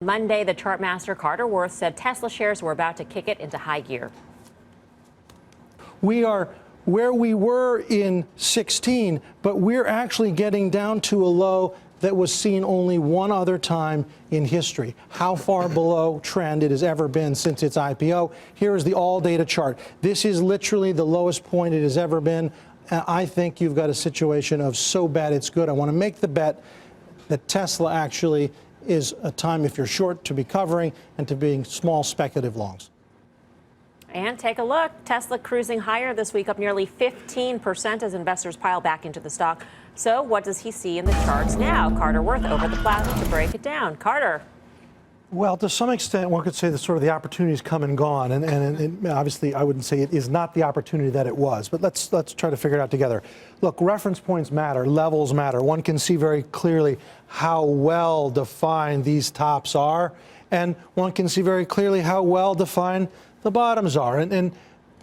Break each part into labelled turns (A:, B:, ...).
A: Monday, the Chartmaster Carter Worth said Tesla shares were about to kick it into high gear.
B: We are where we were in 16, but we're actually getting down to a low that was seen only one other time in history. How far below trend it has ever been since its IPO. Here is the all data chart. This is literally the lowest point it has ever been. I think you've got a situation of so bad it's good. I want to make the bet that Tesla actually is a time, if you're short, to be covering and to being small speculative longs.
A: And take a look. Tesla cruising higher this week, up nearly 15% as investors pile back into the stock. So what does he see in the charts now? Carter Worth over the plaza to break it down. Carter.
B: Well, to some extent, one could say that sort of the opportunity's come and gone. And obviously, I wouldn't say it is not the opportunity that it was. But let's try to figure it out together. Look, reference points matter. Levels matter. One can see very clearly how well defined these tops are. And one can see very clearly how well defined the bottoms are. And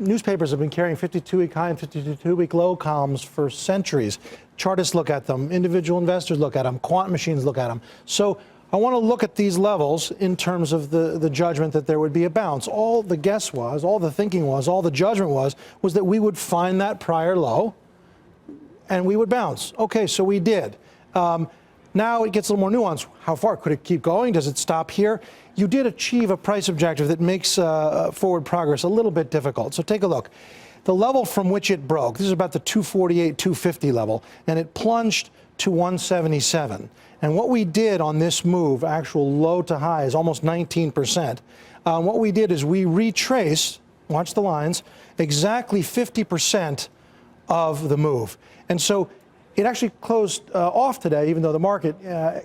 B: newspapers have been carrying 52-week high and 52-week low columns for centuries. Chartists look at them. Individual investors look at them. Quant machines look at them. So I want to look at these levels in terms of the judgment that there would be a bounce. All the guess was, all the thinking was, all the judgment was that we would find that prior low and we would bounce. Okay, so we did. Now it gets a little more nuanced. How far? Could it keep going? Does it stop here? You did achieve a price objective that makes forward progress a little bit difficult. So take a look. The level from which it broke, this is about the 248, 250 level, and it plunged to 177. And what we did on this move, actual low to high, is almost 19%. What we did is we retraced, watch the lines, exactly 50% of the move. And so it actually closed off today, even though the market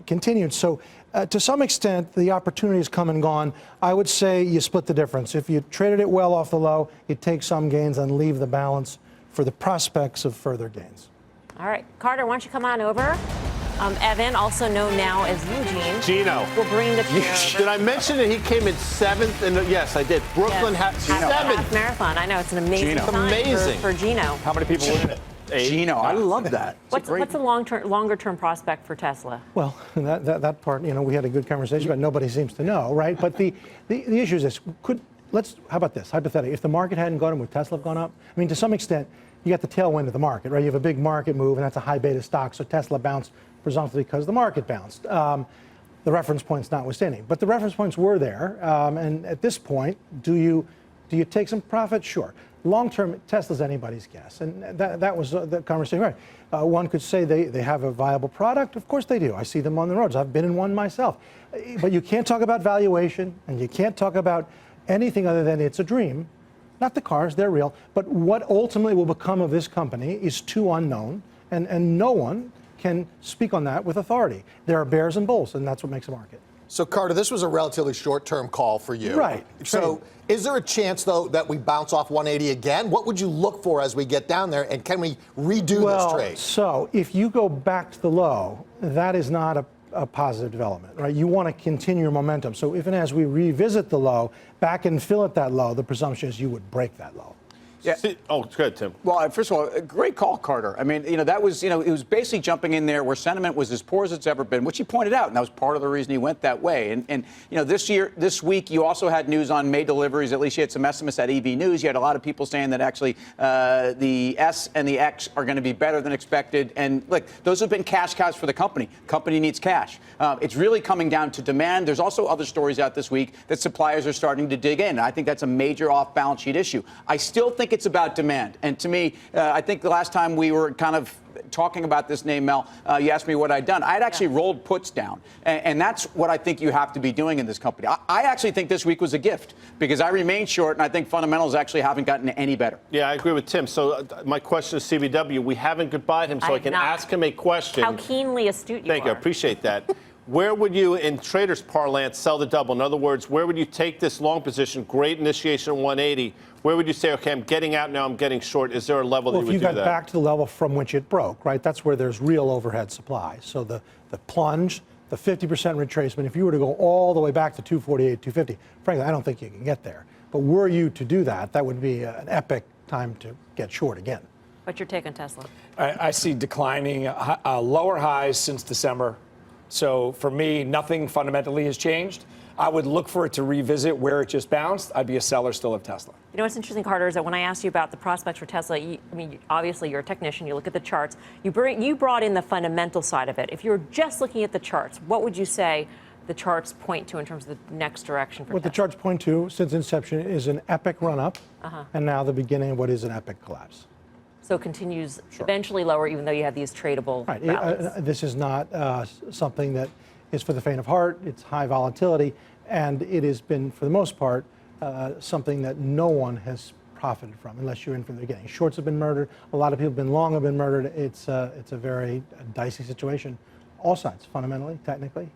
B: continued. So to some extent, the opportunity has come and gone. I would say you split the difference. If you traded it well off the low, you take some gains and leave the balance for the prospects of further gains.
A: All right, Carter, why don't you come on over? Evan, also known now as Eugene.
C: Gino.
A: Will bring the
C: Did I mention that he came in 7th? Yes, I did. Brooklyn had 7th.
A: Half marathon. I know, it's an amazing time for Gino.
C: How many people were in it? 8.
D: Gino, I love that.
A: What's a longer-term prospect for Tesla?
B: Well, that part, we had a good conversation, but nobody seems to know, right? But the issue is this: how about this? Hypothetically, if the market hadn't gone up, would Tesla have gone up? I mean, to some extent, you got the tailwind of the market, right? You have a big market move, and that's a high beta stock, so Tesla bounced presumptively because the market bounced. The reference points notwithstanding, but the reference points were there, and at this point, do you take some profit? Sure. Long-term, Tesla's anybody's guess, and that was the conversation. Right. One could say they have a viable product. Of course they do. I see them on the roads. I've been in one myself. But you can't talk about valuation, and you can't talk about anything other than it's a dream. Not the cars, they're real. But what ultimately will become of this company is too unknown, and no one can speak on that with authority. There are bears and bulls, and that's what makes a market.
E: So, Carter, this was a relatively short-term call for you.
B: Right.
E: So, is there a chance, though, that we bounce off 180 again? What would you look for as we get down there, and can we redo this trade?
B: So, if you go back to the low, that is not a positive development, right? You want to continue your momentum. So, if and as we revisit the low, back and fill at that low, the presumption is you would break that low.
D: Yeah.
C: Oh, it's good, Tim.
D: Well, first of all, a great call, Carter. I mean, that was, it was basically jumping in there where sentiment was as poor as it's ever been, which he pointed out, and that was part of the reason he went that way. And this week, you also had news on May deliveries. At least you had some estimates at EV News. You had a lot of people saying that actually the S and the X are going to be better than expected. And look, those have been cash cows for the company. Company needs cash. It's really coming down to demand. There's also other stories out this week that suppliers are starting to dig in. I think that's a major off-balance sheet issue. I still think it's about demand. And to me, I think the last time we were kind of talking about this name, Mel, you asked me what I'd done. I'd actually rolled puts down. And that's what I think you have to be doing in this company. I actually think this week was a gift because I remain short, and I think fundamentals actually haven't gotten any better.
C: Yeah, I agree with Tim. So my question is CBW. We haven't goodbyed him, so I can ask him a question.
A: How keenly astute you are.
C: Thank you. I appreciate that. Where would you, in traders' parlance, sell the double? In other words, where would you take this long position? Great initiation at 180. Where would you say, okay, I'm getting out now, I'm getting short? Is there a level that you would do that?
B: Well, if you got back to the level from which it broke, right, that's where there's real overhead supply. So the plunge, the 50% retracement, if you were to go all the way back to 248, 250, frankly, I don't think you can get there. But were you to do that, that would be an epic time to get short again.
A: What's your take on Tesla?
F: I see declining lower highs since December. So for me, nothing fundamentally has changed. I would look for it to revisit where it just bounced. I'd be a seller still of Tesla.
A: You know what's interesting, Carter, is that when I asked you about the prospects for Tesla, obviously you're a technician, you look at the charts, you brought in the fundamental side of it. If you're just looking at the charts, what would you say the charts point to in terms of the next direction for
B: What
A: Tesla?
B: the charts point to since inception is an epic run-up, and now the beginning of what is an epic collapse.
A: So it continues eventually lower, even though you have these tradable rallies.
B: This is not something that is for the faint of heart. It's high volatility, and it has been, for the most part, something that no one has profited from, unless you're in from the beginning. Shorts have been murdered. A lot of people have been long, have been murdered. It's a very dicey situation. All sides, fundamentally, technically.